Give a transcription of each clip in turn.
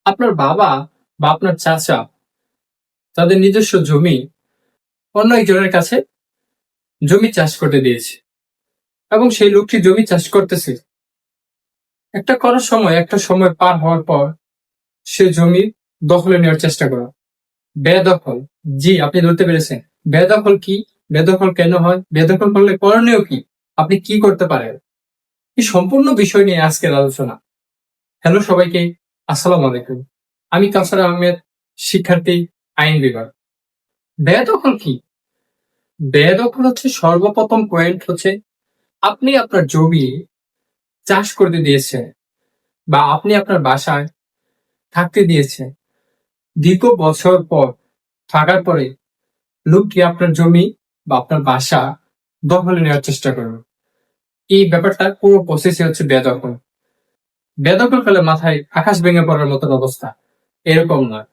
আপনার বাবা বা আপনার চাচা তাদের নিজস্ব জমি অন্য একজনের কাছে জমি চাষ করতে দিয়েছে এবং সেই লোকটি জমি চাষ করতেছে। একটা সময় পার হওয়ার পর সে জমি দখলে নেওয়ার চেষ্টা করে। বেদখল। জি, আপনি ধরতে পেরেছেন। বেদখল কি? বেদখল কেন হয়? বেদখল করলে করণীয় কি? আপনি কি করতে পারেন? এই সম্পূর্ণ বিষয় নিয়ে আজকের আলোচনা। হ্যালো সবাইকে, আসসালামু আলাইকুম। আমি কাউসার আহমেদ, শিক্ষার্থী, আইন বিভাগ। বেদখল কি? বেদখল হচ্ছে সর্বপ্রথম পয়েন্ট হচ্ছে আপনি আপনার জমি চাষ করতে দিয়েছেন বা আপনি আপনার বাসায় থাকতে দিয়েছেন। দীর্ঘ বছর পর থাকার পরে লোকটি আপনার জমি বা আপনার বাসা দখলে নেওয়ার চেষ্টা করবে। এই ব্যাপারটা পুরো প্রসেসই হচ্ছে বেদখল। বেদখল করলে মাথায় আকাশ ভেঙে পড়ার মতন অবস্থা, এরকম নয়।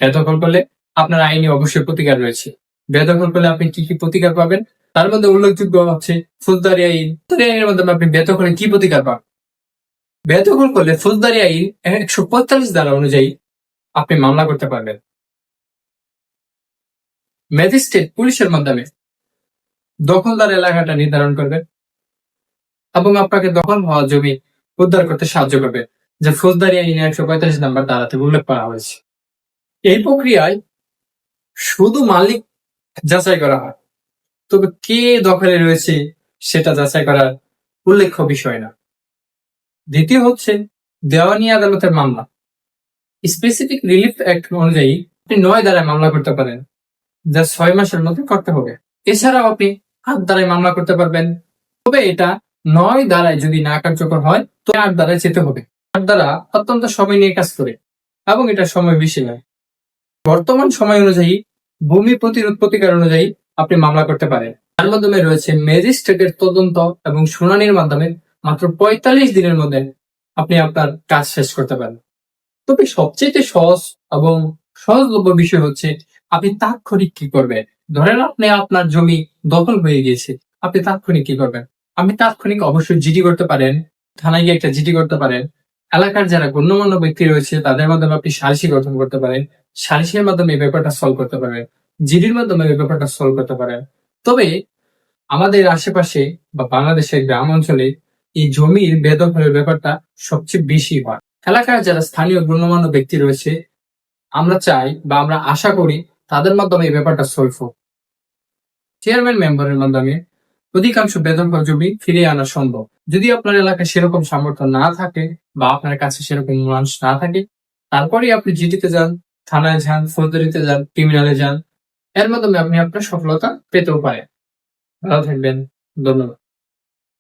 বেদখল করলে আপনার আইনি অবশ্যই প্রতিকার রয়েছে। বেদখল করলে আপনি কি কি প্রতিকার পাবেন তার মধ্যে উল্লেখযোগ্য হচ্ছে ফৌজদারি আইন। ফৌজদারি আইনের মাধ্যমে আপনি বেদখলে কি প্রতিকার পাবেন? বেদখল করলে ফৌজদারি আইন 145 ধারা অনুযায়ী আপনি মামলা করতে পারবেন। ম্যাজিস্ট্রেট পুলিশের মাধ্যমে দখলদার এলাকাটা নির্ধারণ করবেন এবং আপনাকে দখল হওয়া জমি উদ্ধার করতে সাহায্য করবে, যা ফৌজদারি আইনে 145 নম্বর ধারাতে উল্লেখ করা হয়েছে। এই প্রক্রিয়ায় শুধু মালিক যাচাই করা হয়, তবে কে দখলে রয়েছে সেটা যাচাই করার উল্লেখ্য বিষয় না। দ্বিতীয় হচ্ছে দেওয়ানি আদালতের মামলা। স্পেসিফিক রিলিফ অ্যাক্ট অনুযায়ী আপনি 9 ধারায় মামলা করতে পারেন, যা 6 মাসের মধ্যে করতে হবে। এছাড়াও আপনি 8 ধারায় মামলা করতে পারবেন, তবে এটা 9 ধারায় যদি না কার্যকর হয় তো 8 ধারায় যেতে হবে। 8 ধারা অত্যন্ত সময় নিয়ে কাজ করে এবং এটা সময় বেশি নেয়। বর্তমান সময় অনুযায়ী ভূমি প্রতিরোধ প্রতিকার অনুযায়ী আপনি মামলা করতে পারেন। তার মাধ্যমে রয়েছে ম্যাজিস্ট্রেটের তদন্ত এবং শুনানির মাধ্যমে মাত্র 45 দিনের মধ্যে আপনি আপনার কাজ শেষ করতে পারেন। তবে সবচেয়ে সহজ এবং সহজলভ্য বিষয় হচ্ছে আপনি তাৎক্ষণিক কি করবেন। ধরেন আপনি আপনার জমি দখল হয়ে গিয়েছে, আপনি তাৎক্ষণিক কি করবেন? আপনি তাৎক্ষণিক অবশ্যই জিডি করতে পারেন, থানায় গিয়ে একটা জিডি করতে পারেন। এলাকার যারা গণ্যমান্য ব্যক্তি রয়েছে তাদের মাধ্যমে আপনি সালিসি গঠন করতে পারেন। সালিসের মাধ্যমে এই ব্যাপারটা সলভ করতে পারেন। জিডির মাধ্যমে এই ব্যাপারটা সলভ করতে পারেন। তবে আমাদের আশেপাশে বা বাংলাদেশের গ্রাম অঞ্চলে এই জমির বেদখলের ব্যাপারটা সবচেয়ে বেশি হয়। এলাকার যারা স্থানীয় গণ্যমান্য ব্যক্তি রয়েছে, আমরা চাই বা আমরা আশা করি তাদের মাধ্যমে এই ব্যাপারটা সলভ হোক। চেয়ারম্যান মেম্বারের মাধ্যমে অধিকাংশ বেদখল জমি ফিরিয়ে আনা সম্ভব। যদি আপনার এলাকায় সেরকম সামর্থ্য না থাকে বা আপনার কাছে সেরকম মানুষ না থাকে, তারপরে আপনি জিডিতে যান, থানায় যান, ফৌজদারিতে যান, ক্রিমিনালে যান। এর মাধ্যমে আপনি আপনার সফলতা পেতেও পারেন। ভালো থাকবেন। ধন্যবাদ।